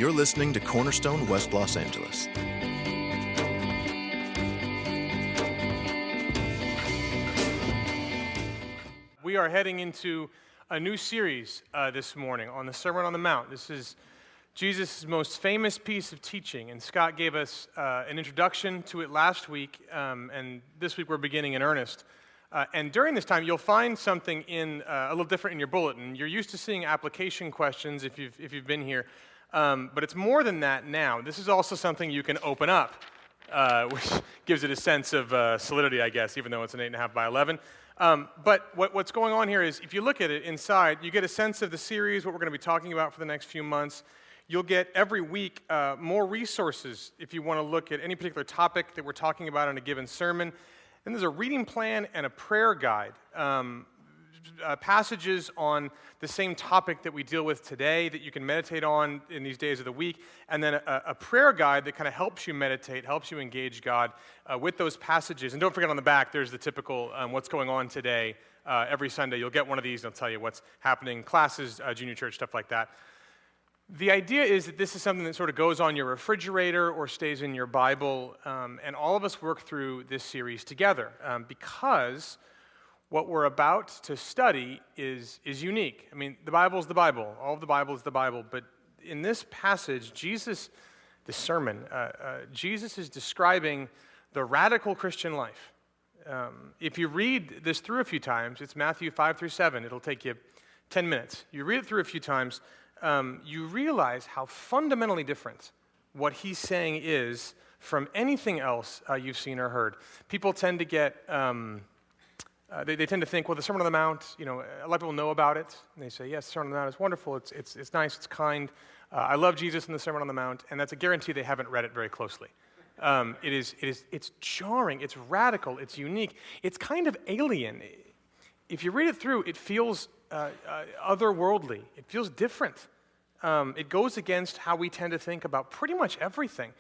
You're listening to Cornerstone West Los Angeles. We are heading into a new series this morning on the Sermon on the Mount. This is Jesus' most famous piece of teaching, and Scott gave us an introduction to it last week, and this week we're beginning in earnest. And during this time, you'll find something a little different in your bulletin. You're used to seeing application questions if you've been here, but it's more than that now. This is also something you can open up, which gives it a sense of solidity, I guess, even though it's an 8.5 by 11. But what's going on here is, if you look at it inside, you get a sense of the series, what we're going to be talking about for the next few months. You'll get every week more resources if you want to look at any particular topic that we're talking about in a given sermon. And there's a reading plan and a prayer guide, passages on the same topic that we deal with today that you can meditate on in these days of the week, and then a prayer guide that kind of helps you meditate, helps you engage God with those passages. And don't forget, on the back, there's the typical what's going on today. Every Sunday, you'll get one of these, and they'll tell you what's happening, classes, junior church, stuff like that. The idea is that this is something that sort of goes on your refrigerator or stays in your Bible, and all of us work through this series together because what we're about to study is unique. I mean, the Bible is the Bible. All of the Bible is the Bible. But in this passage, Jesus is describing the radical Christian life. If you read this through a few times, it's Matthew 5 through 7. It'll take you 10 minutes. You read it through a few times, you realize how fundamentally different what he's saying is from anything else you've seen or heard. People tend to get, they tend to think, well, the Sermon on the Mount, a lot of people know about it. And they say, yes, the Sermon on the Mount is wonderful, it's nice, it's kind. I love Jesus in the Sermon on the Mount, and that's a guarantee they haven't read it very closely. It's jarring, it's radical, it's unique, it's kind of alien. If you read it through, it feels otherworldly. It feels different. It goes against how we tend to think about pretty much everything.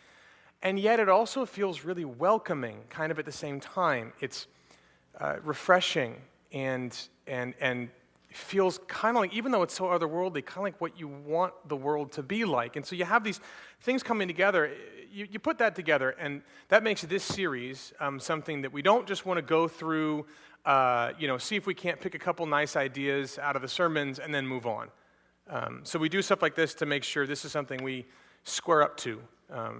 And yet it also feels really welcoming, kind of at the same time. It's refreshing and feels kind of like, even though it's so otherworldly, kind of like what you want the world to be like. And so you have these things coming together. You put that together, and that makes this series something that we don't just want to go through, see if we can't pick a couple nice ideas out of the sermons and then move on. So we do stuff like this to make sure this is something we square up to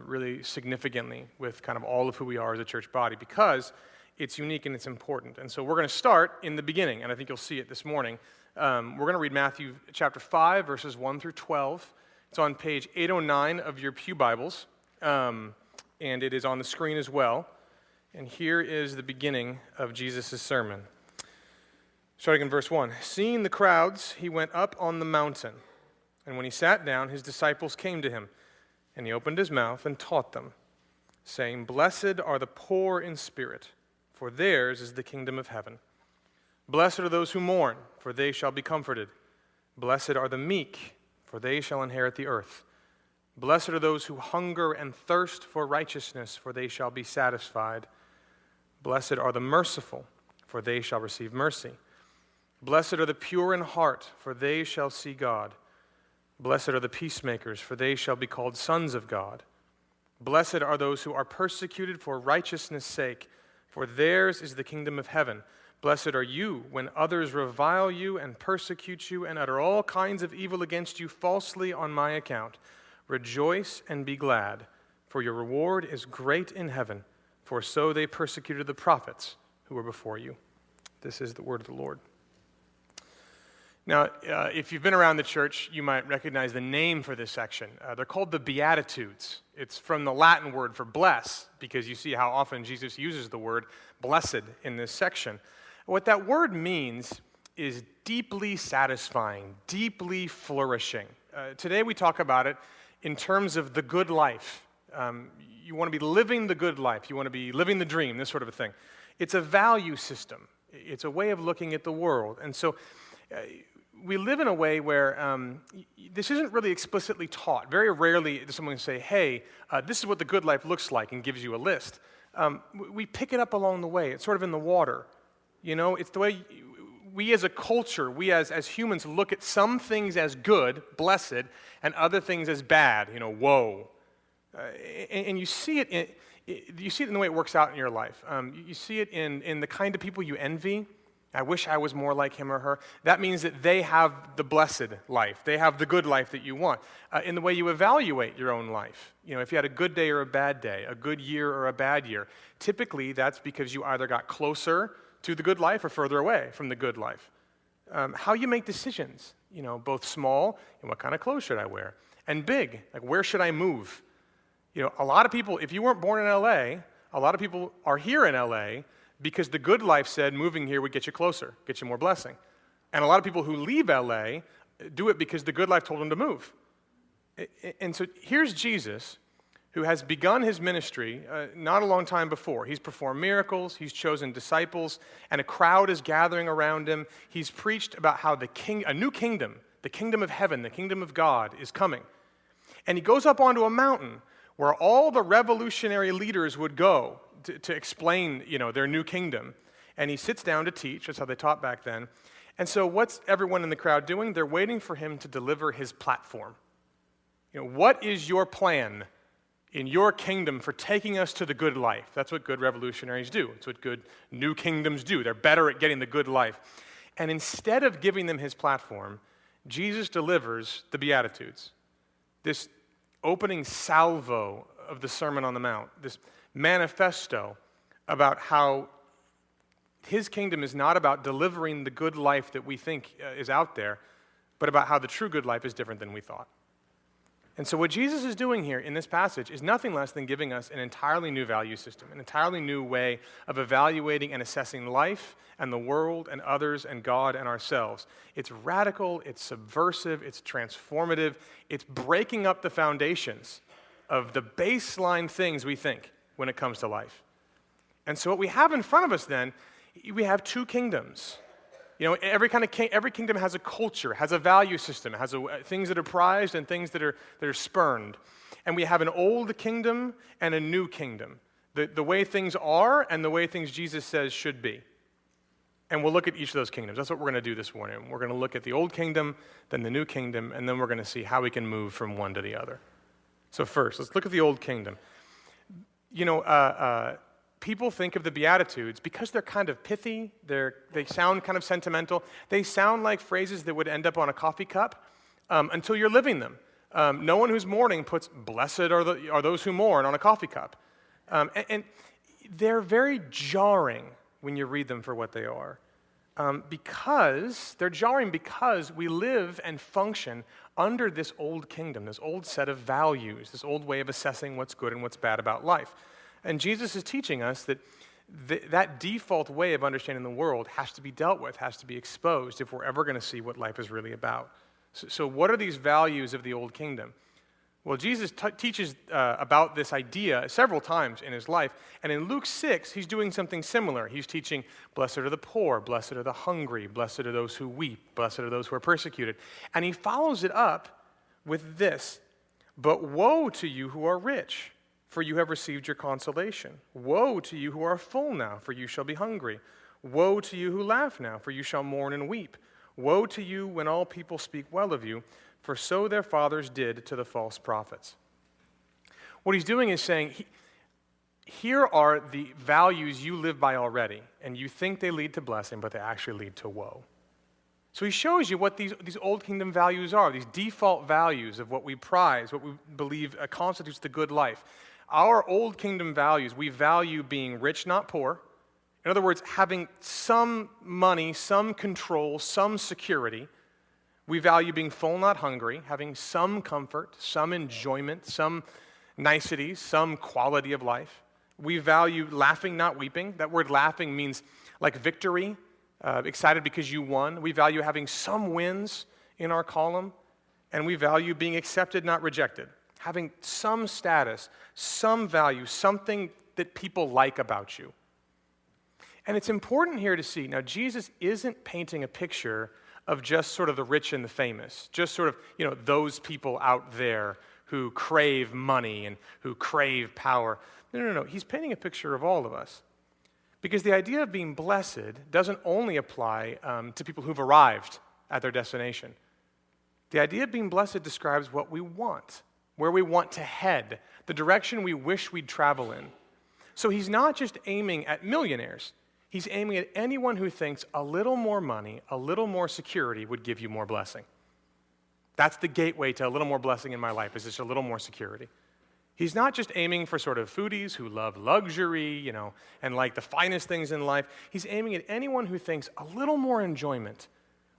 really significantly with kind of all of who we are as a church body, because it's unique and it's important. And so we're going to start in the beginning, and I think you'll see it this morning. We're going to read Matthew chapter 5, verses 1 through 12. It's on page 809 of your pew Bibles, and it is on the screen as well. And here is the beginning of Jesus' sermon. Starting in verse 1. Seeing the crowds, he went up on the mountain. And when he sat down, his disciples came to him. And he opened his mouth and taught them, saying, Blessed are the poor in spirit, for theirs is the kingdom of heaven. Blessed are those who mourn, for they shall be comforted. Blessed are the meek, for they shall inherit the earth. Blessed are those who hunger and thirst for righteousness, for they shall be satisfied. Blessed are the merciful, for they shall receive mercy. Blessed are the pure in heart, for they shall see God. Blessed are the peacemakers, for they shall be called sons of God. Blessed are those who are persecuted for righteousness' sake, for theirs is the kingdom of heaven. Blessed are you when others revile you and persecute you and utter all kinds of evil against you falsely on my account. Rejoice and be glad, for your reward is great in heaven, for so they persecuted the prophets who were before you. This is the word of the Lord. Now, if you've been around the church, you might recognize the name for this section. They're called the Beatitudes. It's from the Latin word for bless, because you see how often Jesus uses the word blessed in this section. What that word means is deeply satisfying, deeply flourishing. Today we talk about it in terms of the good life. You want to be living the good life. You want to be living the dream, this sort of a thing. It's a value system. It's a way of looking at the world. And so we live in a way where this isn't really explicitly taught. Very rarely does someone say, hey, this is what the good life looks like, and gives you a list. We pick it up along the way. It's sort of in the water. It's the way we as a culture, we as humans look at some things as good, blessed, and other things as bad, woe. And you see it in the way it works out in your life. You see it in the kind of people you envy. I wish I was more like him or her. That means that they have the blessed life. They have the good life that you want. In the way you evaluate your own life. If you had a good day or a bad day, a good year or a bad year, typically that's because you either got closer to the good life or further away from the good life. How you make decisions, both small, and what kind of clothes should I wear, and big, like where should I move? A lot of people, if you weren't born in LA, a lot of people are here in LA because the good life said moving here would get you closer, get you more blessing. And a lot of people who leave LA do it because the good life told them to move. And so here's Jesus, who has begun his ministry not a long time before. He's performed miracles, he's chosen disciples, and a crowd is gathering around him. He's preached about how a new kingdom, the kingdom of heaven, the kingdom of God, is coming. And he goes up onto a mountain where all the revolutionary leaders would go to explain, their new kingdom. And he sits down to teach. That's how they taught back then. And so what's everyone in the crowd doing? They're waiting for him to deliver his platform. What is your plan in your kingdom for taking us to the good life? That's what good revolutionaries do. It's what good new kingdoms do. They're better at getting the good life. And instead of giving them his platform, Jesus delivers the Beatitudes. This opening salvo of the Sermon on the Mount, this manifesto about how his kingdom is not about delivering the good life that we think is out there, but about how the true good life is different than we thought. And so what Jesus is doing here in this passage is nothing less than giving us an entirely new value system, an entirely new way of evaluating and assessing life and the world and others and God and ourselves. It's radical, it's subversive, it's transformative, it's breaking up the foundations of the baseline things we think when it comes to life. And so what we have in front of us then, we have two kingdoms. Every kingdom has a culture, has a value system, has things that are prized and things that are spurned. And we have an old kingdom and a new kingdom. The way things are and the way things Jesus says should be. And we'll look at each of those kingdoms. That's what we're going to do this morning. We're going to look at the old kingdom, then the new kingdom, and then we're going to see how we can move from one to the other. So first, let's look at the old kingdom. People think of the Beatitudes, because they're kind of pithy, they sound kind of sentimental, they sound like phrases that would end up on a coffee cup until you're living them. No one who's mourning puts "blessed are those who mourn" on a coffee cup. And they're very jarring when you read them for what they are. Because they're jarring because we live and function under this old kingdom, this old set of values, this old way of assessing what's good and what's bad about life. And Jesus is teaching us that that default way of understanding the world has to be dealt with, has to be exposed if we're ever going to see what life is really about. So what are these values of the old kingdom? Well, Jesus teaches about this idea several times in his life. And in Luke 6, he's doing something similar. He's teaching, blessed are the poor, blessed are the hungry, blessed are those who weep, blessed are those who are persecuted. And he follows it up with this, but woe to you who are rich, for you have received your consolation. Woe to you who are full now, for you shall be hungry. Woe to you who laugh now, for you shall mourn and weep. Woe to you when all people speak well of you, for so their fathers did to the false prophets. What he's doing is saying, here are the values you live by already, and you think they lead to blessing, but they actually lead to woe. So he shows you what these old kingdom values are, these default values of what we prize, what we believe constitutes the good life. Our old kingdom values, we value being rich, not poor. In other words, having some money, some control, some security. We value being full, not hungry, having some comfort, some enjoyment, some niceties, some quality of life. We value laughing, not weeping. That word laughing means like victory, excited because you won. We value having some wins in our column. And we value being accepted, not rejected. Having some status, some value, something that people like about you. And it's important here to see, now Jesus isn't painting a picture of just sort of the rich and the famous, just sort of, those people out there who crave money and who crave power. No. He's painting a picture of all of us. Because the idea of being blessed doesn't only apply to people who've arrived at their destination. The idea of being blessed describes what we want, where we want to head, the direction we wish we'd travel in. So he's not just aiming at millionaires. He's aiming at anyone who thinks a little more money, a little more security would give you more blessing. That's the gateway to a little more blessing in my life, is just a little more security. He's not just aiming for sort of foodies who love luxury, and like the finest things in life. He's aiming at anyone who thinks a little more enjoyment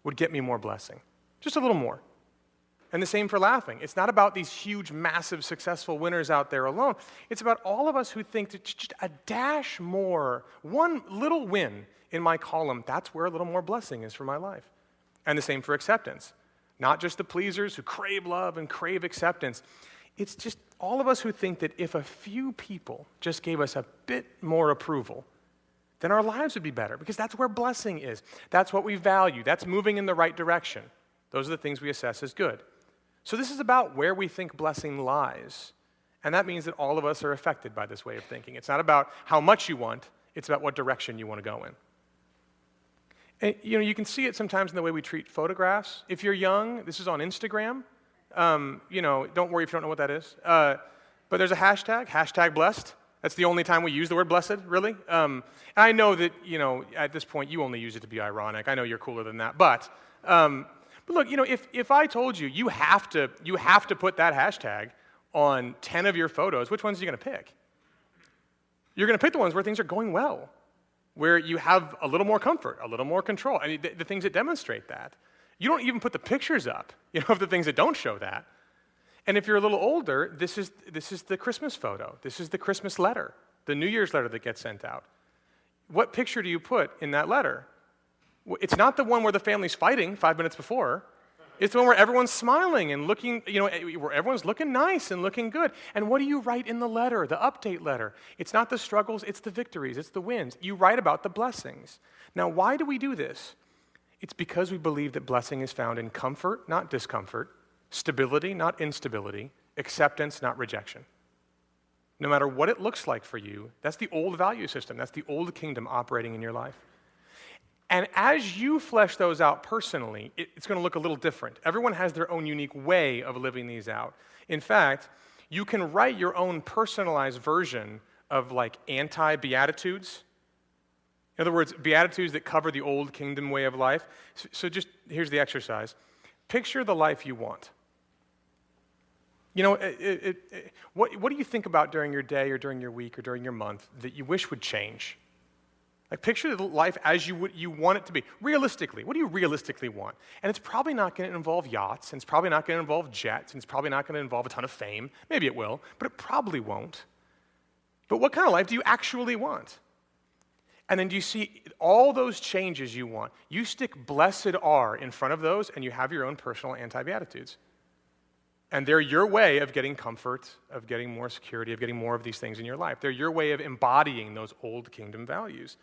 would get me more blessing. Just a little more. And the same for laughing. It's not about these huge, massive, successful winners out there alone. It's about all of us who think that just a dash more, one little win in my column, that's where a little more blessing is for my life. And the same for acceptance. Not just the pleasers who crave love and crave acceptance. It's just all of us who think that if a few people just gave us a bit more approval, then our lives would be better, because that's where blessing is. That's what we value. That's moving in the right direction. Those are the things we assess as good. So this is about where we think blessing lies. And that means that all of us are affected by this way of thinking. It's not about how much you want, it's about what direction you want to go in. And you can see it sometimes in the way we treat photographs. If you're young, this is on Instagram. Don't worry if you don't know what that is. But there's a hashtag blessed. That's the only time we use the word blessed, really. And I know that, at this point, you only use it to be ironic. I know you're cooler than that. But look, if I told you you have to put that hashtag on 10 of your photos, which ones are you going to pick? You're going to pick the ones where things are going well, where you have a little more comfort, a little more control. I mean, the things that demonstrate that. You don't even put the pictures up, of the things that don't show that. And if you're a little older, this is the Christmas photo. This is the Christmas letter, the New Year's letter that gets sent out. What picture do you put in that letter? It's not the one where the family's fighting 5 minutes before. It's the one where everyone's smiling and looking, where everyone's looking nice and looking good. And what do you write in the letter, the update letter? It's not the struggles, it's the victories, it's the wins. You write about the blessings. Now, why do we do this? It's because we believe that blessing is found in comfort, not discomfort, stability, not instability, acceptance, not rejection. No matter what it looks like for you, that's the old value system. That's the old kingdom operating in your life. And as you flesh those out personally, it's going to look a little different. Everyone has their own unique way of living these out. In fact, you can write your own personalized version of like anti-beatitudes. In other words, beatitudes that cover the old kingdom way of life. So just here's the exercise. Picture the life you want. What do you think about during your day or during your week or during your month that you wish would change? Like, picture the life as you want it to be. Realistically, what do you realistically want? And it's probably not going to involve yachts, and it's probably not going to involve jets, and it's probably not going to involve a ton of fame. Maybe it will, but it probably won't. But what kind of life do you actually want? And then do you see all those changes you want? You stick blessed are in front of those, and you have your own personal anti-beatitudes. And they're your way of getting comfort, of getting more security, of getting more of these things in your life. They're your way of embodying those old kingdom values.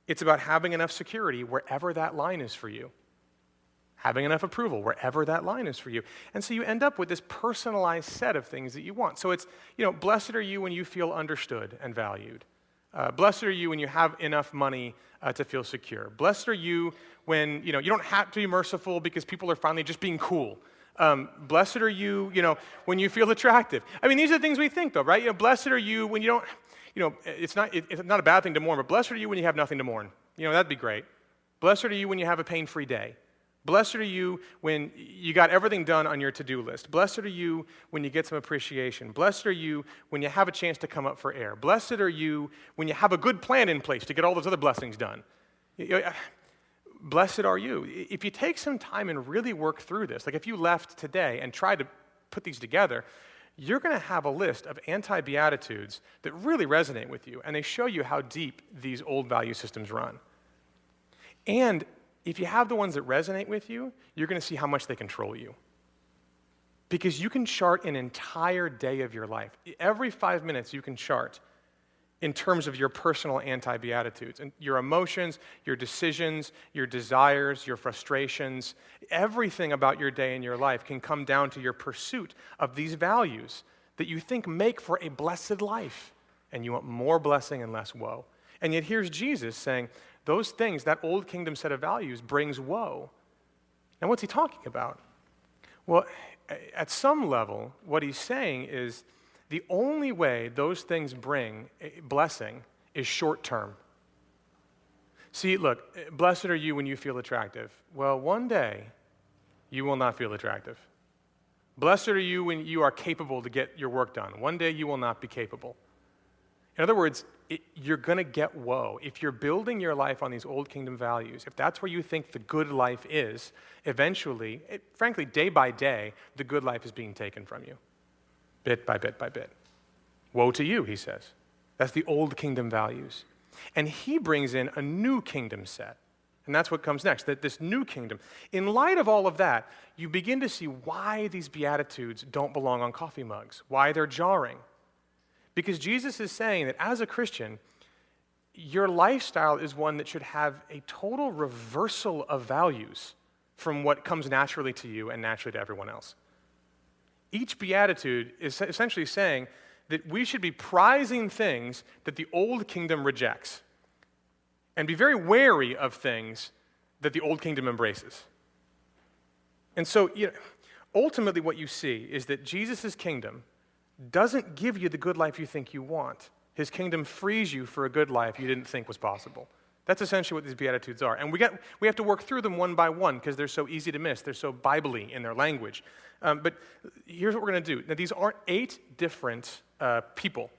It's about having enough security wherever that line is for you. Having enough approval wherever that line is for you. And so you end up with this personalized set of things that you want. So it's, blessed are you when you feel understood and valued. Blessed are you when you have enough money to feel secure. Blessed are you when, you don't have to be merciful because people are finally just being cool. Blessed are you, when you feel attractive. I mean, these are the things we think, though, right? Blessed are you when you don't, it's not a bad thing to mourn, but blessed are you when you have nothing to mourn. That'd be great. Blessed are you when you have a pain-free day. Blessed are you when you got everything done on your to-do list. Blessed are you when you get some appreciation. Blessed are you when you have a chance to come up for air. Blessed are you when you have a good plan in place to get all those other blessings done. Blessed are you. If you take some time and really work through this, like if you left today and tried to put these together, you're going to have a list of anti-beatitudes that really resonate with you, and they show you how deep these old value systems run. And if you have the ones that resonate with you, you're going to see how much they control you. Because you can chart an entire day of your life. Every 5 minutes you can chart in terms of your personal anti-beatitudes, and your emotions, your decisions, your desires, your frustrations, everything about your day and your life can come down to your pursuit of these values that you think make for a blessed life, and you want more blessing and less woe. And yet here's Jesus saying, those things, that old kingdom set of values brings woe. Now what's he talking about? Well, at some level, what he's saying is the only way those things bring a blessing is short term. See, look, blessed are you when you feel attractive. Well, one day, you will not feel attractive. Blessed are you when you are capable to get your work done. One day, you will not be capable. In other words, you're going to get woe. If you're building your life on these old kingdom values, if that's where you think the good life is, eventually, frankly, day by day, the good life is being taken from you, bit by bit by bit. Woe to you, he says. That's the old kingdom values. And he brings in a new kingdom set. And that's what comes next, that this new kingdom. In light of all of that, you begin to see why these Beatitudes don't belong on coffee mugs, why they're jarring. Because Jesus is saying that as a Christian, your lifestyle is one that should have a total reversal of values from what comes naturally to you and naturally to everyone else. Each beatitude is essentially saying that we should be prizing things that the old kingdom rejects and be very wary of things that the old kingdom embraces. And so, ultimately what you see is that Jesus' kingdom doesn't give you the good life you think you want. His kingdom frees you for a good life you didn't think was possible. That's essentially what these Beatitudes are. And we have to work through them one by one because they're so easy to miss. They're so Bible-y in their language. But here's what we're going to do. Now, these aren't 8 different people.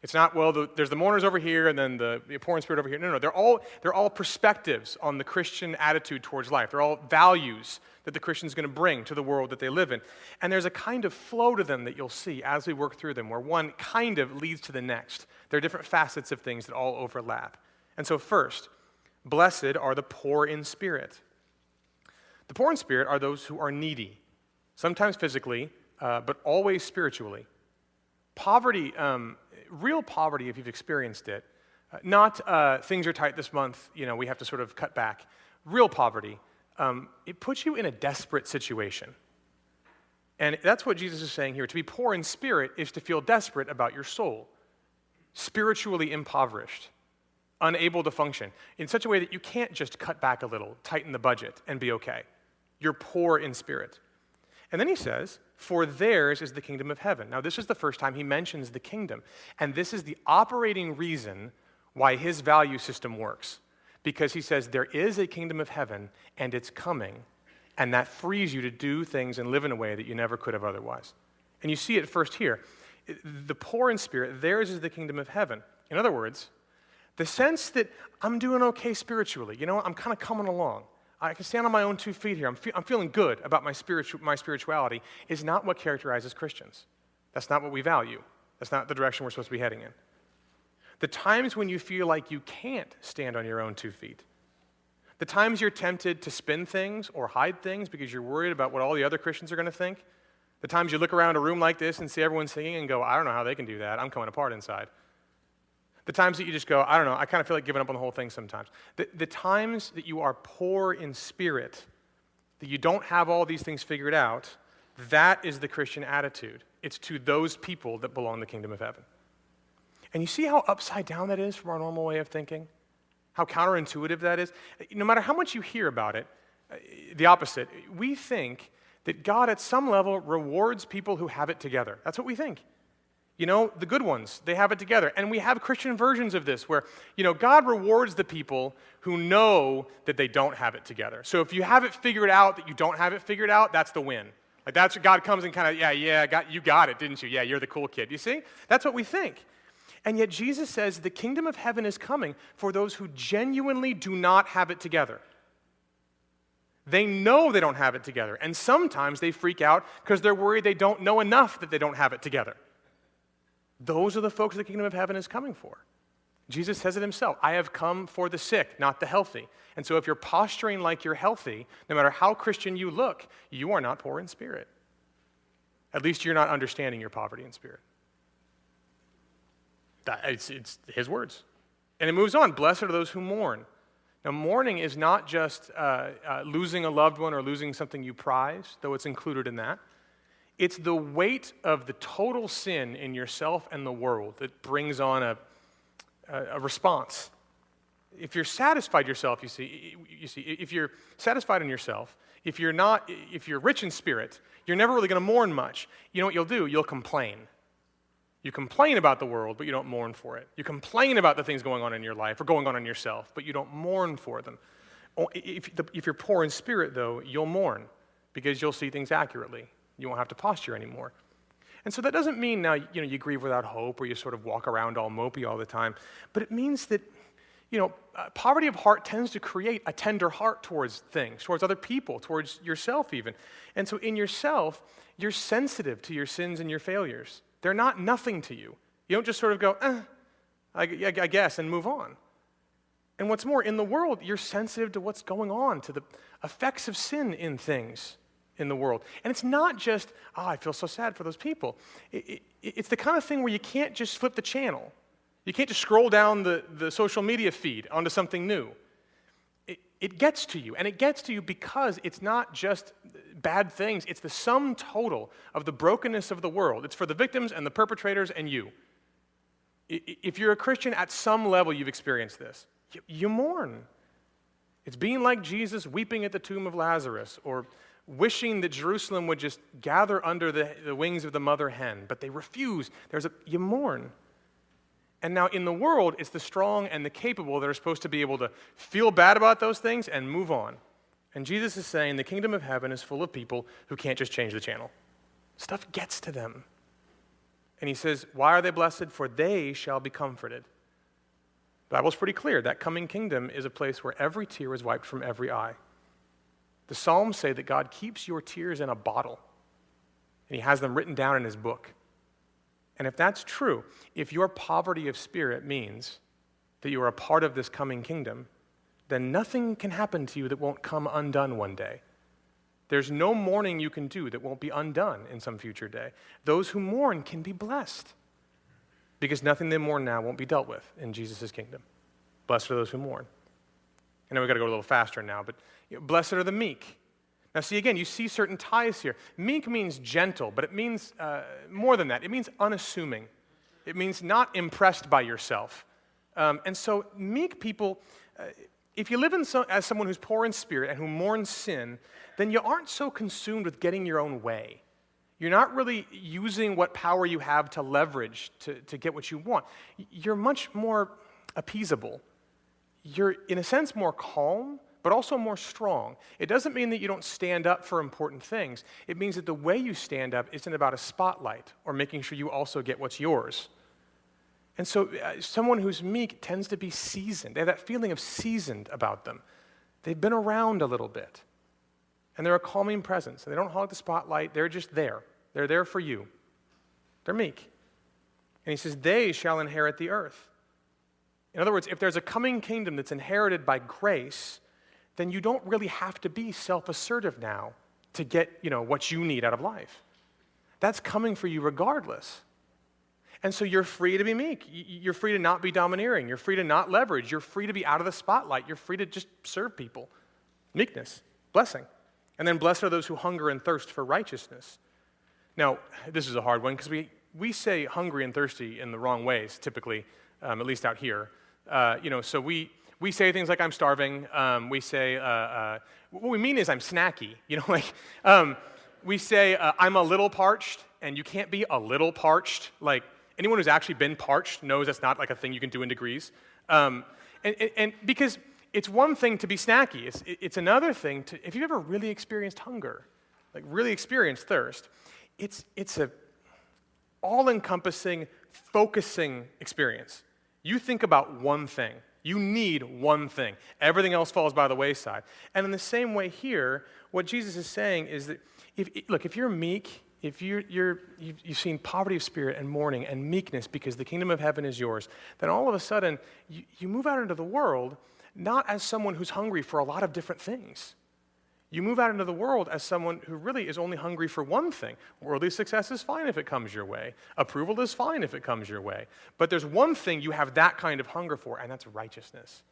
It's not, well, there's the mourners over here and then the poor in spirit over here. No, they're all perspectives on the Christian attitude towards life. They're all values that the Christian's going to bring to the world that they live in. And there's a kind of flow to them that you'll see as we work through them, where one kind of leads to the next. There are different facets of things that all overlap. And so first, blessed are the poor in spirit. The poor in spirit are those who are needy, sometimes physically, but always spiritually. Poverty, real poverty, if you've experienced it, not things are tight this month, we have to sort of cut back. Real poverty, it puts you in a desperate situation. And that's what Jesus is saying here. To be poor in spirit is to feel desperate about your soul, spiritually impoverished, unable to function, in such a way that you can't just cut back a little, tighten the budget, and be okay. You're poor in spirit. And then he says, for theirs is the kingdom of heaven. Now, this is the first time he mentions the kingdom. And this is the operating reason why his value system works. Because he says there is a kingdom of heaven, and it's coming, and that frees you to do things and live in a way that you never could have otherwise. And you see it first here. The poor in spirit, theirs is the kingdom of heaven. In other words, the sense that I'm doing okay spiritually. I'm kind of coming along. I can stand on my own 2 feet here. I'm feeling good about my spirituality is not what characterizes Christians. That's not what we value. That's not the direction we're supposed to be heading in. The times when you feel like you can't stand on your own 2 feet, the times you're tempted to spin things or hide things because you're worried about what all the other Christians are going to think, the times you look around a room like this and see everyone singing and go, I don't know how they can do that. I'm coming apart inside. The times that you just go, I don't know, I kind of feel like giving up on the whole thing sometimes. The times that you are poor in spirit, that you don't have all these things figured out, that is the Christian attitude. It's to those people that belong the kingdom of heaven. And you see how upside down that is from our normal way of thinking? How counterintuitive that is? No matter how much you hear about it, the opposite. We think that God at some level rewards people who have it together. That's what we think. The good ones, they have it together. And we have Christian versions of this where, God rewards the people who know that they don't have it together. So if you have it figured out that you don't have it figured out, that's the win. Like that's what God comes and kind of, you got it, didn't you? Yeah, you're the cool kid. You see? That's what we think. And yet Jesus says the kingdom of heaven is coming for those who genuinely do not have it together. They know they don't have it together. And sometimes they freak out because they're worried they don't know enough that they don't have it together. Those are the folks the kingdom of heaven is coming for. Jesus says it himself, I have come for the sick, not the healthy. And so if you're posturing like you're healthy, no matter how Christian you look, you are not poor in spirit. At least you're not understanding your poverty in spirit. It's his words. And it moves on, blessed are those who mourn. Now, mourning is not just losing a loved one or losing something you prize, though it's included in that. It's the weight of the total sin in yourself and the world that brings on a response. If you're satisfied yourself, you see, if you're satisfied in yourself, if you're rich in spirit, you're never really going to mourn much. You know what you'll do? You'll complain. You complain about the world, but you don't mourn for it. You complain about the things going on in your life or going on in yourself, but you don't mourn for them. If you're poor in spirit, though, you'll mourn because you'll see things accurately. You won't have to posture anymore. And so that doesn't mean now you grieve without hope or you sort of walk around all mopey all the time, but it means that poverty of heart tends to create a tender heart towards things, towards other people, towards yourself even. And so in yourself, you're sensitive to your sins and your failures. They're not nothing to you. You don't just sort of go, I guess, and move on. And what's more, in the world, you're sensitive to what's going on, to the effects of sin in things in the world. And it's not just, I feel so sad for those people. It's the kind of thing where you can't just flip the channel. You can't just scroll down the social media feed onto something new. It gets to you, and it gets to you because it's not just bad things. It's the sum total of the brokenness of the world. It's for the victims and the perpetrators and you. If you're a Christian, at some level you've experienced this. You mourn. It's being like Jesus weeping at the tomb of Lazarus, or wishing that Jerusalem would just gather under the wings of the mother hen, but they refuse. You mourn. And now in the world, it's the strong and the capable that are supposed to be able to feel bad about those things and move on. And Jesus is saying the kingdom of heaven is full of people who can't just change the channel. Stuff gets to them. And he says, why are they blessed? For they shall be comforted. The Bible's pretty clear. That coming kingdom is a place where every tear is wiped from every eye. The Psalms say that God keeps your tears in a bottle, and he has them written down in his book. And if that's true, if your poverty of spirit means that you are a part of this coming kingdom, then nothing can happen to you that won't come undone one day. There's no mourning you can do that won't be undone in some future day. Those who mourn can be blessed because nothing they mourn now won't be dealt with in Jesus' kingdom. Blessed are those who mourn. I know we've got to go a little faster now, but blessed are the meek. Now see, again, you see certain ties here. Meek means gentle, but it means more than that. It means unassuming. It means not impressed by yourself. And so meek people, if you live as someone who's poor in spirit and who mourns sin, then you aren't so consumed with getting your own way. You're not really using what power you have to leverage to get what you want. You're much more appeasable. You're, in a sense, more calm, but also more strong. It doesn't mean that you don't stand up for important things. It means that the way you stand up isn't about a spotlight or making sure you also get what's yours. And so someone who's meek tends to be seasoned. They have that feeling of seasoned about them. They've been around a little bit. And they're a calming presence. They don't hog the spotlight. They're just there. They're there for you. They're meek. And he says, they shall inherit the earth. In other words, if there's a coming kingdom that's inherited by grace, then you don't really have to be self-assertive now to get, what you need out of life. That's coming for you regardless. And so you're free to be meek. You're free to not be domineering. You're free to not leverage. You're free to be out of the spotlight. You're free to just serve people. Meekness, blessing. And then blessed are those who hunger and thirst for righteousness. Now, this is a hard one because we say hungry and thirsty in the wrong ways, typically, at least out here. So we say things like I'm starving. We say, what we mean is I'm snacky. We say I'm a little parched, and you can't be a little parched. Like anyone who's actually been parched knows that's not like a thing you can do in degrees. And because it's one thing to be snacky. It's another thing to, if you've ever really experienced hunger, like really experienced thirst, it's a all-encompassing, focusing experience. You think about one thing. You need one thing. Everything else falls by the wayside. And in the same way here, what Jesus is saying is that, if you're meek, if you've seen poverty of spirit and mourning and meekness because the kingdom of heaven is yours, then all of a sudden, you move out into the world not as someone who's hungry for a lot of different things. You move out into the world as someone who really is only hungry for one thing. Worldly success is fine if it comes your way. Approval is fine if it comes your way. But there's one thing you have that kind of hunger for, and that's righteousness.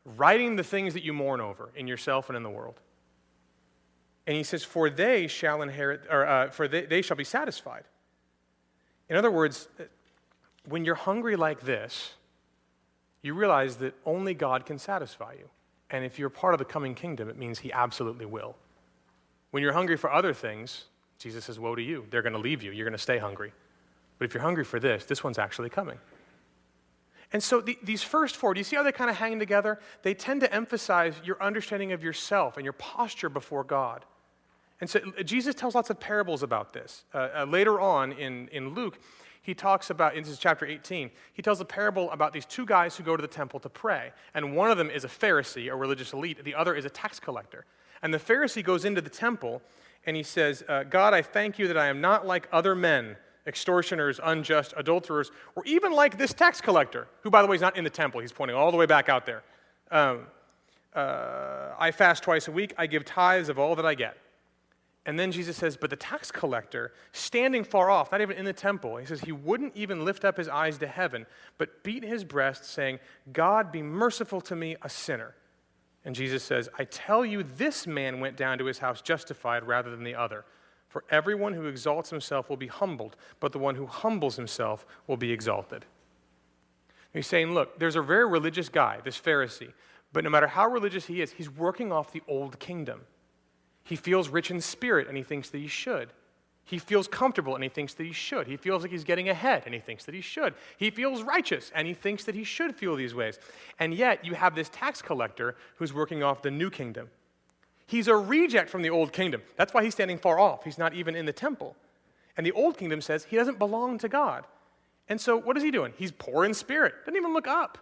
Righting the things that you mourn over in yourself and in the world. And he says, for they shall inherit, or they shall be satisfied. In other words, when you're hungry like this, you realize that only God can satisfy you. And if you're part of the coming kingdom, it means he absolutely will. When you're hungry for other things, Jesus says, woe to you. They're going to leave you. You're going to stay hungry. But if you're hungry for this one's actually coming. And so these first four, do you see how they kind of hang together? They tend to emphasize your understanding of yourself and your posture before God. And so Jesus tells lots of parables about this. Later on in Luke, he talks about, in this is chapter 18, he tells a parable about these two guys who go to the temple to pray. And one of them is a Pharisee, a religious elite. The other is a tax collector. And the Pharisee goes into the temple and he says, God, I thank you that I am not like other men, extortioners, unjust, adulterers, or even like this tax collector, who, by the way, is not in the temple. He's pointing all the way back out there. I fast twice a week. I give tithes of all that I get. And then Jesus says, but the tax collector, standing far off, not even in the temple, he says he wouldn't even lift up his eyes to heaven, but beat his breast, saying, God, be merciful to me, a sinner. And Jesus says, I tell you, this man went down to his house justified rather than the other. For everyone who exalts himself will be humbled, but the one who humbles himself will be exalted. He's saying, look, there's a very religious guy, this Pharisee, but no matter how religious he is, he's working off the old kingdom. He feels rich in spirit, and he thinks that he should. He feels comfortable, and he thinks that he should. He feels like he's getting ahead, and he thinks that he should. He feels righteous, and he thinks that he should feel these ways. And yet, you have this tax collector who's working off the new kingdom. He's a reject from the old kingdom. That's why he's standing far off. He's not even in the temple. And the old kingdom says he doesn't belong to God. And so what is he doing? He's poor in spirit. Doesn't even look up.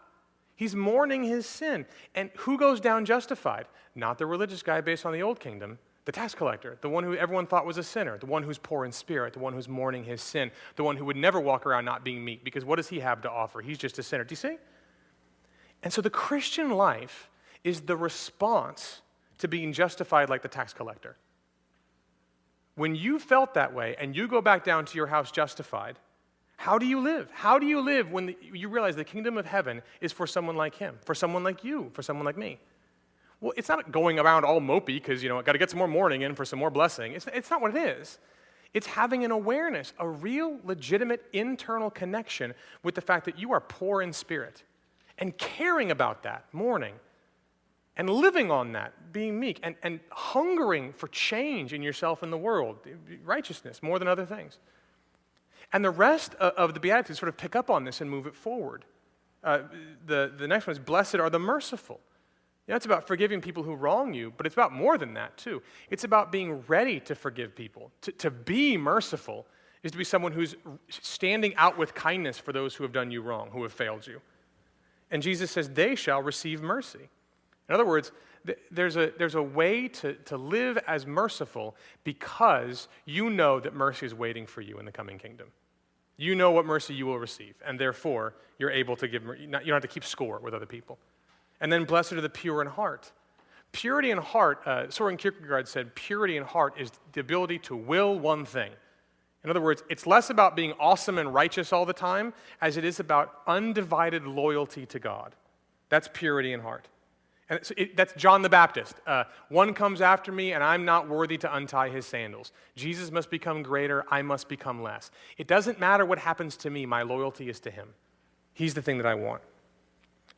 He's mourning his sin. And who goes down justified? Not the religious guy based on the old kingdom, the tax collector, the one who everyone thought was a sinner, the one who's poor in spirit, the one who's mourning his sin, the one who would never walk around not being meek, because what does he have to offer? He's just a sinner. Do you see? And so the Christian life is the response to being justified like the tax collector. When you felt that way and you go back down to your house justified, how do you live? How do you live when you realize the kingdom of heaven is for someone like him, for someone like you, for someone like me? Well, it's not going around all mopey because, got to get some more mourning in for some more blessing. It's not what it is. It's having an awareness, a real, legitimate internal connection with the fact that you are poor in spirit and caring about that, mourning, and living on that, being meek, and hungering for change in yourself and the world, righteousness more than other things. And the rest of the Beatitudes sort of pick up on this and move it forward. The next one is, blessed are the merciful. It's about forgiving people who wrong you, but it's about more than that, too. It's about being ready to forgive people. To be merciful is to be someone who's standing out with kindness for those who have done you wrong, who have failed you. And Jesus says, they shall receive mercy. In other words, there's a way to live as merciful because you know that mercy is waiting for you in the coming kingdom. You know what mercy you will receive, and therefore you're able to give mercy. You don't have to keep score with other people. And then blessed are the pure in heart. Purity in heart, Soren Kierkegaard said, purity in heart is the ability to will one thing. In other words, it's less about being awesome and righteous all the time as it is about undivided loyalty to God. That's purity in heart. And that's John the Baptist. One comes after me, and I'm not worthy to untie his sandals. Jesus must become greater, I must become less. It doesn't matter what happens to me, my loyalty is to him. He's the thing that I want.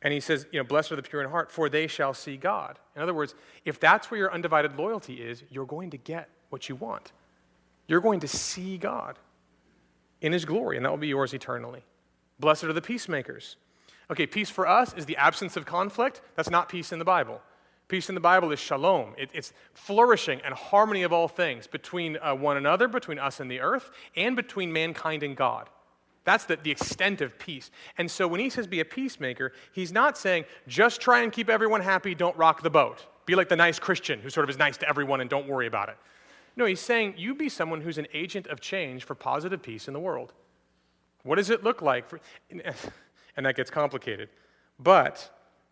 And he says, blessed are the pure in heart, for they shall see God. In other words, if that's where your undivided loyalty is, you're going to get what you want. You're going to see God in his glory, and that will be yours eternally. Blessed are the peacemakers. Okay, peace for us is the absence of conflict. That's not peace in the Bible. Peace in the Bible is shalom. It's flourishing and harmony of all things between one another, between us and the earth, and between mankind and God. That's the extent of peace. And so when he says be a peacemaker, he's not saying just try and keep everyone happy, don't rock the boat. Be like the nice Christian who sort of is nice to everyone and don't worry about it. No, he's saying you be someone who's an agent of change for positive peace in the world. What does it look like? And that gets complicated. But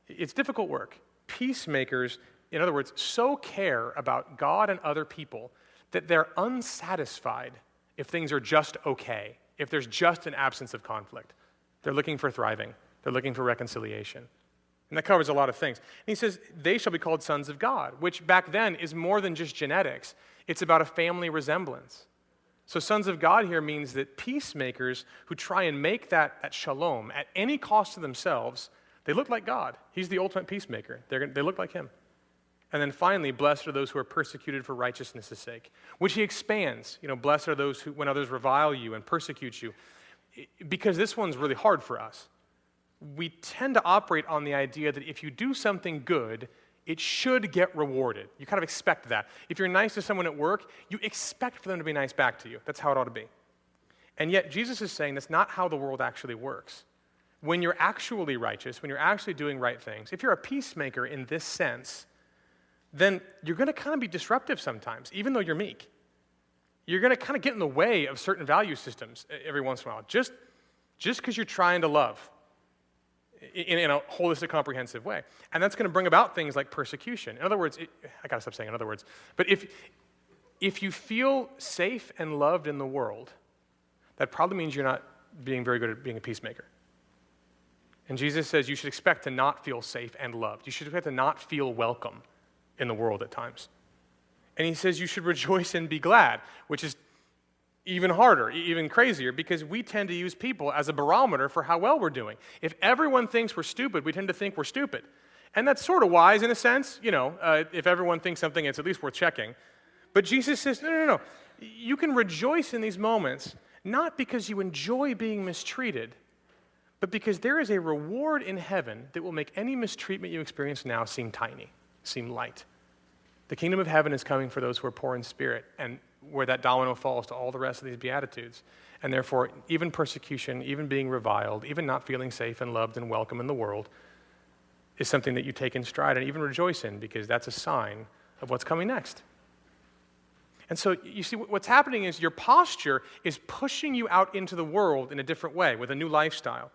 it's difficult work. Peacemakers, in other words, so care about God and other people that they're unsatisfied if things are just okay, if there's just an absence of conflict. They're looking for thriving. They're looking for reconciliation. And that covers a lot of things. And he says, they shall be called sons of God, which back then is more than just genetics. It's about a family resemblance. So sons of God here means that peacemakers who try and make that shalom at any cost to themselves They look like God. He's the ultimate peacemaker. They look like him. And then finally, blessed are those who are persecuted for righteousness' sake, which he expands. Blessed are those who, when others revile you and persecute you, because this one's really hard for us. We tend to operate on the idea that if you do something good, it should get rewarded. You kind of expect that. If you're nice to someone at work, you expect for them to be nice back to you. That's how it ought to be. And yet, Jesus is saying that's not how the world actually works. When you're actually righteous, when you're actually doing right things, if you're a peacemaker in this sense, then you're going to kind of be disruptive sometimes, even though you're meek. You're going to kind of get in the way of certain value systems every once in a while, just because you're trying to love in a holistic, comprehensive way. And that's going to bring about things like persecution. In other words, I got to stop saying in other words, but if you feel safe and loved in the world, that probably means you're not being very good at being a peacemaker. And Jesus says you should expect to not feel safe and loved. You should expect to not feel welcome in the world at times. And he says you should rejoice and be glad, which is even harder, even crazier, because we tend to use people as a barometer for how well we're doing. If everyone thinks we're stupid, we tend to think we're stupid. And that's sort of wise in a sense. If everyone thinks something, it's at least worth checking. But Jesus says, no. You can rejoice in these moments, not because you enjoy being mistreated, but because there is a reward in heaven that will make any mistreatment you experience now seem tiny, seem light. The kingdom of heaven is coming for those who are poor in spirit, and where that domino falls to all the rest of these beatitudes. And therefore, even persecution, even being reviled, even not feeling safe and loved and welcome in the world is something that you take in stride and even rejoice in, because that's a sign of what's coming next. And so you see, what's happening is your posture is pushing you out into the world in a different way, with a new lifestyle.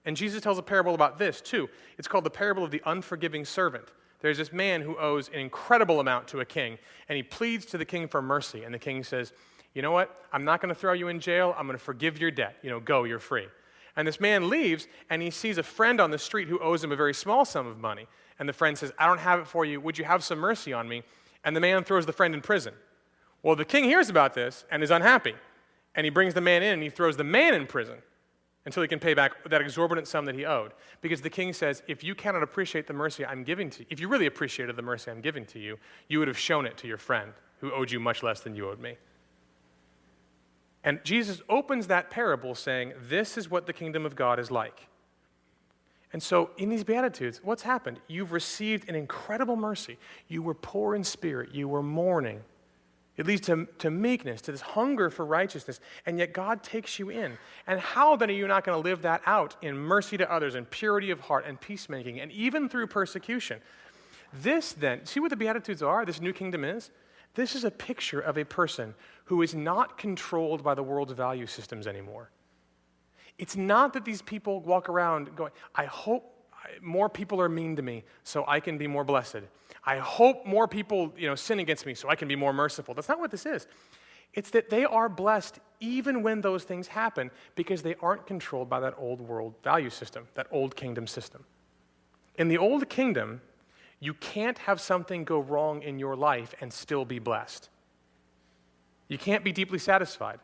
And Jesus tells a parable about this, too. It's called the parable of the unforgiving servant. There's this man who owes an incredible amount to a king, and he pleads to the king for mercy. And the king says, you know what? I'm not going to throw you in jail. I'm going to forgive your debt. Go, you're free. And this man leaves, and he sees a friend on the street who owes him a very small sum of money. And the friend says, I don't have it for you. Would you have some mercy on me? And the man throws the friend in prison. Well, the king hears about this and is unhappy. And he brings the man in, and he throws the man in prison until he can pay back that exorbitant sum that he owed. Because the king says, if you cannot appreciate the mercy I'm giving to you, if you really appreciated the mercy I'm giving to you, you would have shown it to your friend who owed you much less than you owed me. And Jesus opens that parable saying, this is what the kingdom of God is like. And so in these Beatitudes, what's happened? You've received an incredible mercy. You were poor in spirit. You were mourning. It leads to meekness, to this hunger for righteousness, and yet God takes you in. And how then are you not going to live that out in mercy to others, and purity of heart, and peacemaking, and even through persecution? This then, see what the Beatitudes are, this new kingdom is? This is a picture of a person who is not controlled by the world's value systems anymore. It's not that these people walk around going, I hope more people are mean to me so I can be more blessed. I hope more people, sin against me so I can be more merciful. That's not what this is. It's that they are blessed even when those things happen because they aren't controlled by that old world value system, that old kingdom system. In the old kingdom, you can't have something go wrong in your life and still be blessed. You can't be deeply satisfied.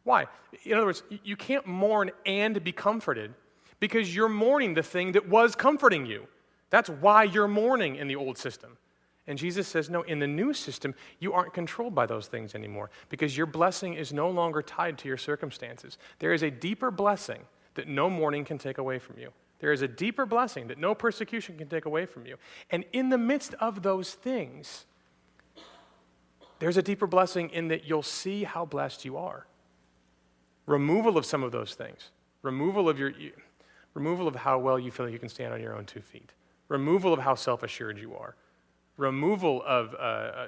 Why? In other words, you can't mourn and be comforted because you're mourning the thing that was comforting you. That's why you're mourning in the old system. And Jesus says, no, in the new system, you aren't controlled by those things anymore because your blessing is no longer tied to your circumstances. There is a deeper blessing that no mourning can take away from you. There is a deeper blessing that no persecution can take away from you. And in the midst of those things, there's a deeper blessing in that you'll see how blessed you are. Removal of some of those things. Removal of how well you feel like you can stand on your own 2 feet. Removal of how self-assured you are. Removal of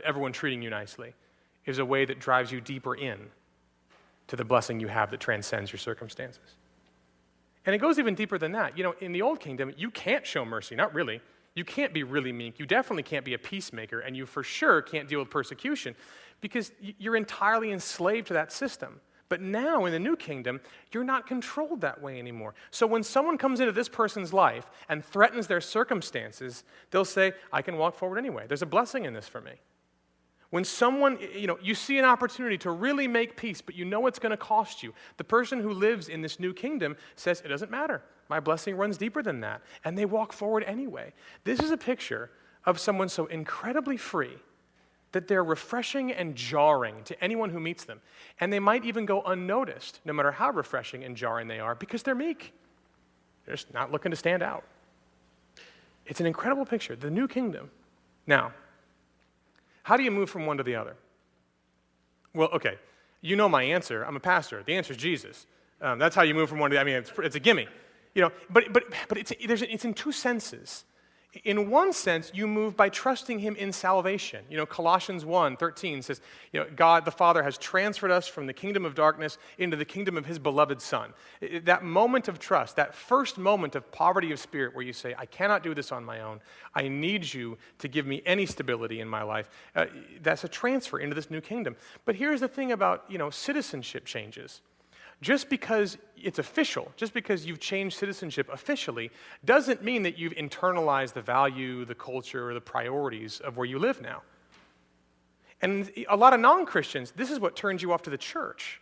everyone treating you nicely is a way that drives you deeper in to the blessing you have that transcends your circumstances. And it goes even deeper than that. In the old kingdom, you can't show mercy, not really. You can't be really meek. You definitely can't be a peacemaker, and you for sure can't deal with persecution because you're entirely enslaved to that system. But now in the new kingdom, you're not controlled that way anymore. So when someone comes into this person's life and threatens their circumstances, they'll say, I can walk forward anyway. There's a blessing in this for me. When someone, you see an opportunity to really make peace, but you know it's going to cost you, the person who lives in this new kingdom says, it doesn't matter. My blessing runs deeper than that. And they walk forward anyway. This is a picture of someone so incredibly free that they're refreshing and jarring to anyone who meets them. And they might even go unnoticed, no matter how refreshing and jarring they are, because they're meek. They're just not looking to stand out. It's an incredible picture, the new kingdom. Now, how do you move from one to the other? Well, okay, you know my answer. I'm a pastor. The answer is Jesus. That's how you move from one to the other. I mean, it's a gimme. But it's in two senses. In one sense, you move by trusting him in salvation. Colossians 1:13 says, God the Father has transferred us from the kingdom of darkness into the kingdom of his beloved Son. That moment of trust, that first moment of poverty of spirit where you say, I cannot do this on my own. I need you to give me any stability in my life. That's a transfer into this new kingdom. But here's the thing about, citizenship changes. Just because it's official, just because you've changed citizenship officially, doesn't mean that you've internalized the value, the culture, or the priorities of where you live now. And a lot of non-Christians, this is what turns you off to the church.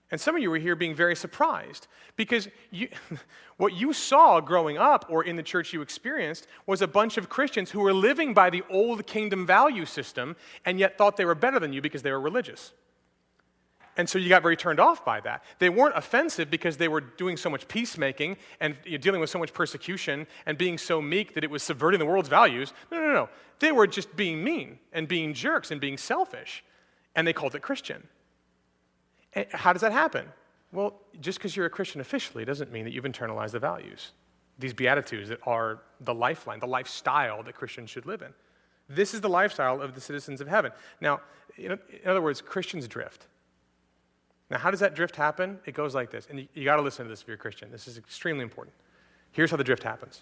And some of you were here being very surprised because what you saw growing up or in the church you experienced was a bunch of Christians who were living by the old kingdom value system and yet thought they were better than you because they were religious. And so you got very turned off by that. They weren't offensive because they were doing so much peacemaking and dealing with so much persecution and being so meek that it was subverting the world's values. No. They were just being mean and being jerks and being selfish. And they called it Christian. And how does that happen? Well, just because you're a Christian officially doesn't mean that you've internalized the values. These beatitudes that are the lifeline, the lifestyle that Christians should live in. This is the lifestyle of the citizens of heaven. Now, in other words, Christians drift. Now, how does that drift happen? It goes like this, and you got to listen to this if you're a Christian. This is extremely important. Here's how the drift happens.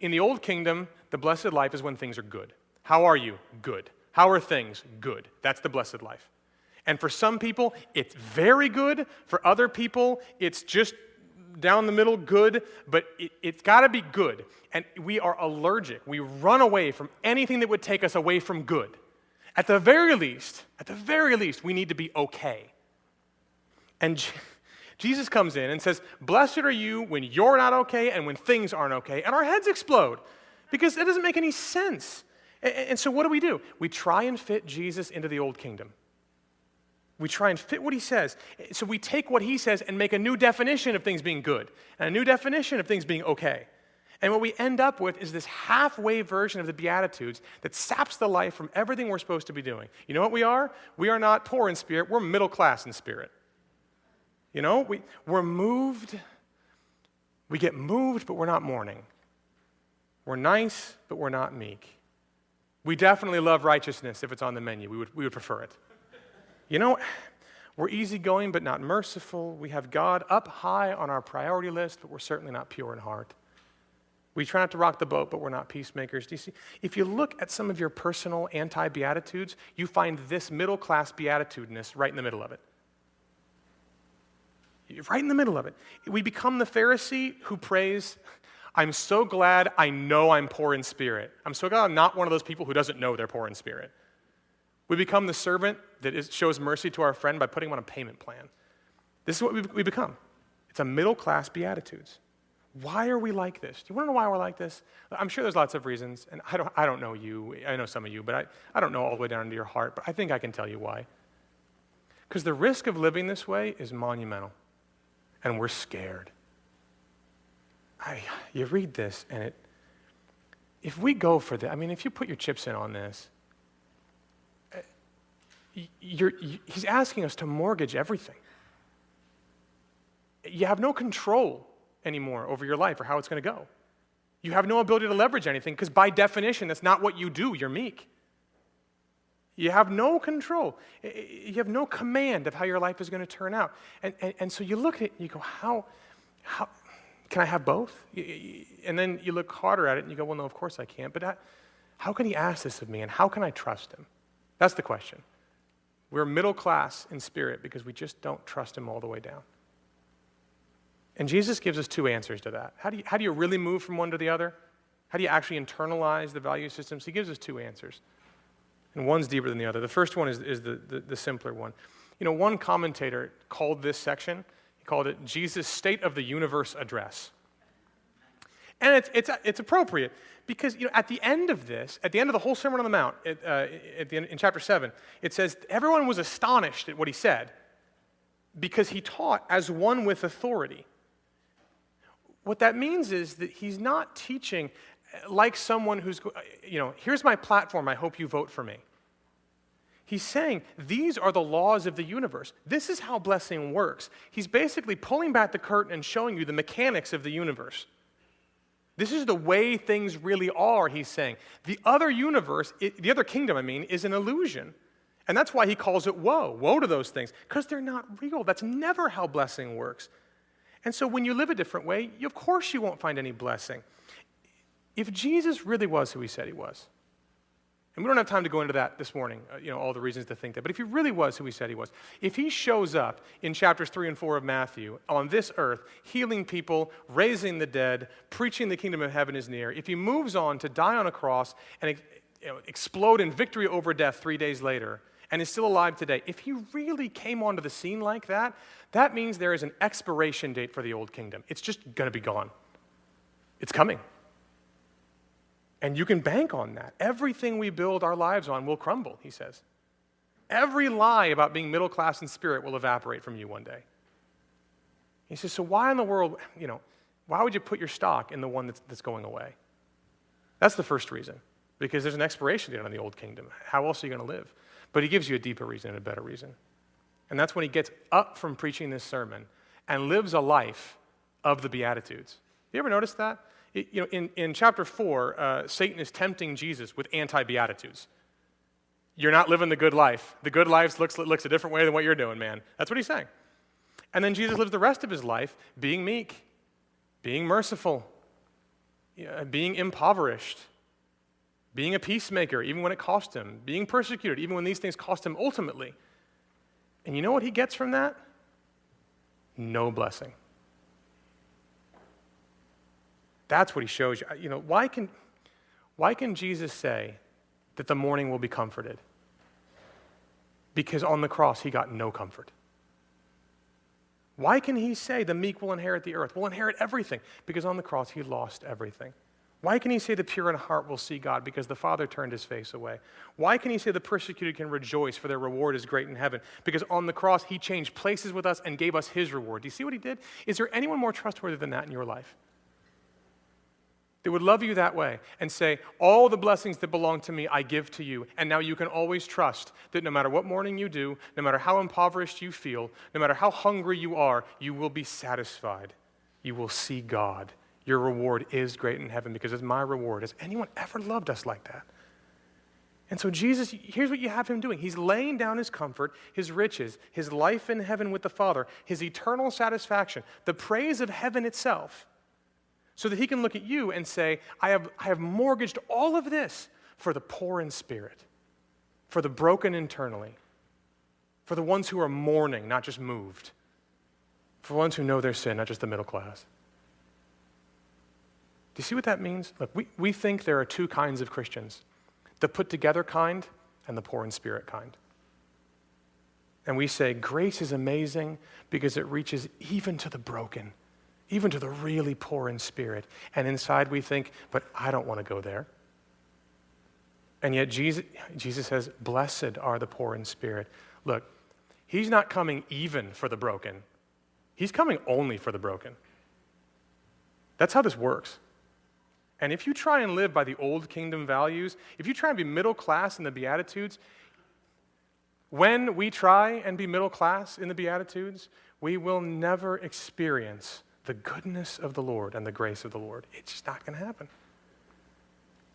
In the old kingdom, the blessed life is when things are good. How are you? Good. How are things? Good. That's the blessed life. And for some people, it's very good. For other people, it's just down the middle good, but it's got to be good. And we are allergic. We run away from anything that would take us away from good. At the very least, we need to be okay. And Jesus comes in and says, blessed are you when you're not okay and when things aren't okay. And our heads explode because it doesn't make any sense. And so what do? We try and fit Jesus into the old kingdom. We try and fit what he says. So we take what he says and make a new definition of things being good and a new definition of things being okay. And what we end up with is this halfway version of the Beatitudes that saps the life from everything we're supposed to be doing. You know what we are? We are not poor in spirit. We're middle class in spirit. We're moved. We get moved, but we're not mourning. We're nice, but we're not meek. We definitely love righteousness if it's on the menu. We would prefer it. We're easygoing, but not merciful. We have God up high on our priority list, but we're certainly not pure in heart. We try not to rock the boat, but we're not peacemakers. Do you see? If you look at some of your personal anti-beatitudes, you find this middle-class beatitudiness right in the middle of it. Right in the middle of it. We become the Pharisee who prays, I'm so glad I know I'm poor in spirit. I'm so glad I'm not one of those people who doesn't know they're poor in spirit. We become the servant that shows mercy to our friend by putting him on a payment plan. This is what we become. It's a middle-class beatitudes. Why are we like this? Do you want to know why we're like this? I'm sure there's lots of reasons, and I don't know you. I know some of you, but I don't know all the way down into your heart, but I think I can tell you why. Because the risk of living this way is monumental. And we're scared. You read this, and if we go for this, if you put your chips in on this, he's asking us to mortgage everything. You have no control anymore over your life or how it's going to go. You have no ability to leverage anything because by definition, that's not what you do. You're meek. You have no control. You have no command of how your life is going to turn out. And so you look at it and you go, how can I have both? And then you look harder at it and you go, well, no, of course I can't. But how can he ask this of me and how can I trust him? That's the question. We're middle class in spirit because we just don't trust him all the way down. And Jesus gives us two answers to that. How do you really move from one to the other? How do you actually internalize the value systems? He gives us two answers. And one's deeper than the other. The first one is the simpler one. One commentator called this section, He called it Jesus' State of the Universe Address. And it's appropriate because at the end of this, at the end of the whole Sermon on the Mount, in chapter 7, it says everyone was astonished at what he said because he taught as one with authority. What that means is that he's not teaching like someone who's, here's my platform, I hope you vote for me. He's saying, these are the laws of the universe. This is how blessing works. He's basically pulling back the curtain and showing you the mechanics of the universe. This is the way things really are, he's saying. The other universe, the other kingdom, is an illusion. And that's why he calls it woe. Woe to those things, because they're not real. That's never how blessing works. And so when you live a different way, of course you won't find any blessing. If Jesus really was who he said he was, and we don't have time to go into that this morning, all the reasons to think that, but if he really was who he said he was, if he shows up in chapters 3 and 4 of Matthew on this earth, healing people, raising the dead, preaching the kingdom of heaven is near, if he moves on to die on a cross and explode in victory over death 3 days later, and is still alive today, if he really came onto the scene like that, that means there is an expiration date for the old kingdom. It's just going to be gone. It's coming. And you can bank on that. Everything we build our lives on will crumble, he says. Every lie about being middle class in spirit will evaporate from you one day. He says, so why in the world, why would you put your stock in the one that's going away? That's the first reason, because there's an expiration date on the old kingdom. How else are you going to live? But he gives you a deeper reason and a better reason. And that's when he gets up from preaching this sermon and lives a life of the Beatitudes. You ever notice that? In chapter 4, Satan is tempting Jesus with anti-beatitudes. You're not living the good life. The good life looks a different way than what you're doing, man. That's what he's saying. And then Jesus lives the rest of his life being meek, being merciful, being impoverished, being a peacemaker, even when it cost him, being persecuted, even when these things cost him ultimately. And you know what he gets from that? No blessing. That's what he shows you. Why can Jesus say that the mourning will be comforted? Because on the cross, he got no comfort. Why can he say the meek will inherit the earth, will inherit everything? Because on the cross, he lost everything. Why can he say the pure in heart will see God? Because the Father turned his face away. Why can he say the persecuted can rejoice, for their reward is great in heaven? Because on the cross, he changed places with us and gave us his reward. Do you see what he did? Is there anyone more trustworthy than that in your life? They would love you that way and say, all the blessings that belong to me, I give to you. And now you can always trust that no matter what mourning you do, no matter how impoverished you feel, no matter how hungry you are, you will be satisfied. You will see God. Your reward is great in heaven because it's my reward. Has anyone ever loved us like that? And so Jesus, here's what you have him doing. He's laying down his comfort, his riches, his life in heaven with the Father, his eternal satisfaction, the praise of heaven itself, so that he can look at you and say, I have mortgaged all of this for the poor in spirit, for the broken internally, for the ones who are mourning, not just moved, for the ones who know their sin, not just the middle class. Do you see what that means? Look, we think there are two kinds of Christians, the put together kind and the poor in spirit kind. And we say grace is amazing because it reaches even to the broken, even to the really poor in spirit. And inside we think, but I don't want to go there. And yet Jesus says, blessed are the poor in spirit. Look, he's not coming even for the broken. He's coming only for the broken. That's how this works. And if you try and live by the old kingdom values, if you try and be middle class in the Beatitudes, when we try and be middle class in the Beatitudes, we will never experience the goodness of the Lord and the grace of the Lord. It's just not going to happen.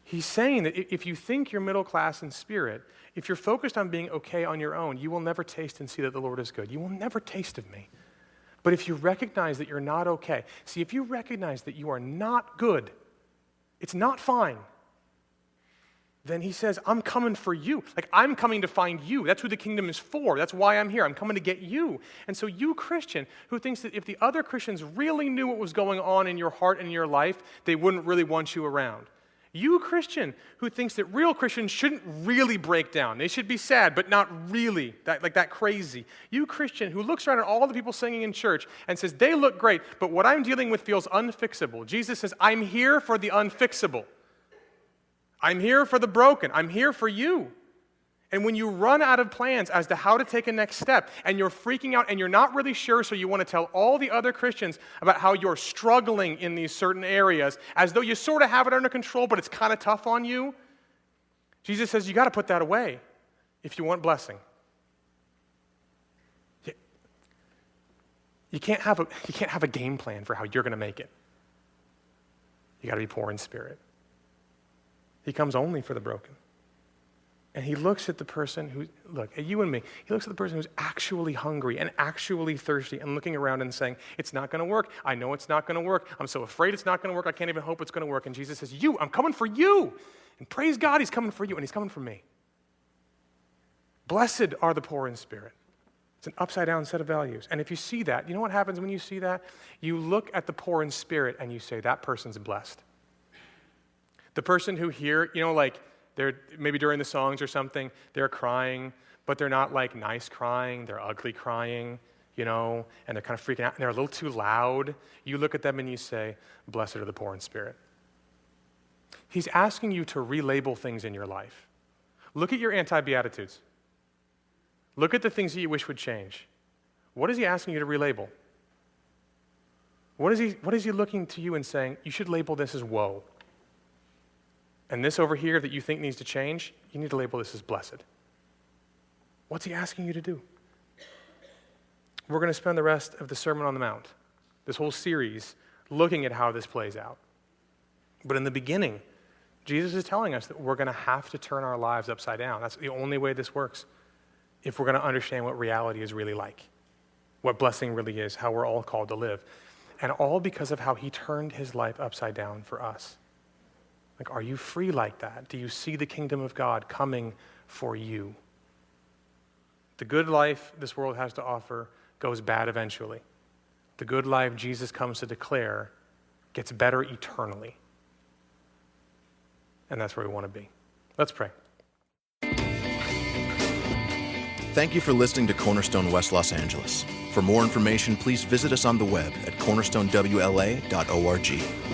He's saying that if you think you're middle class in spirit, if you're focused on being okay on your own, you will never taste and see that the Lord is good. You will never taste of me. But if you recognize that you're not okay, see, if you recognize that you are not good, it's not fine, then he says, I'm coming for you. Like, I'm coming to find you. That's who the kingdom is for. That's why I'm here. I'm coming to get you. And so you, Christian, who thinks that if the other Christians really knew what was going on in your heart and in your life, they wouldn't really want you around. You Christian who thinks that real Christians shouldn't really break down. They should be sad, but not really, that crazy. You Christian who looks around at all the people singing in church and says, they look great, but what I'm dealing with feels unfixable. Jesus says, I'm here for the unfixable. I'm here for the broken. I'm here for you. And when you run out of plans as to how to take a next step, and you're freaking out and you're not really sure, so you want to tell all the other Christians about how you're struggling in these certain areas, as though you sort of have it under control, but it's kind of tough on you, Jesus says you got to put that away if you want blessing. You can't have a game plan for how you're going to make it. You got to be poor in spirit. He comes only for the broken. And he looks at the person who, look, at you and me, he looks at the person who's actually hungry and actually thirsty and looking around and saying, it's not going to work. I know it's not going to work. I'm so afraid it's not going to work. I can't even hope it's going to work. And Jesus says, I'm coming for you. And praise God, he's coming for you, and he's coming for me. Blessed are the poor in spirit. It's an upside-down set of values. And if you see that, you know what happens when you see that? You look at the poor in spirit and you say, that person's blessed. The person who here, they're maybe during the songs or something, they're crying, but they're not like nice crying, they're ugly crying, and they're kind of freaking out, and they're a little too loud. You look at them and you say, blessed are the poor in spirit. He's asking you to relabel things in your life. Look at your anti-beatitudes. Look at the things that you wish would change. What is he asking you to relabel? What is he looking to you and saying, you should label this as woe? And this over here that you think needs to change, you need to label this as blessed. What's he asking you to do? We're going to spend the rest of the Sermon on the Mount, this whole series, looking at how this plays out. But in the beginning, Jesus is telling us that we're going to have to turn our lives upside down. That's the only way this works, if we're going to understand what reality is really like, what blessing really is, how we're all called to live. And all because of how he turned his life upside down for us. Like, are you free like that? Do you see the kingdom of God coming for you? The good life this world has to offer goes bad eventually. The good life Jesus comes to declare gets better eternally. And that's where we want to be. Let's pray. Thank you for listening to Cornerstone West Los Angeles. For more information, please visit us on the web at cornerstonewla.org.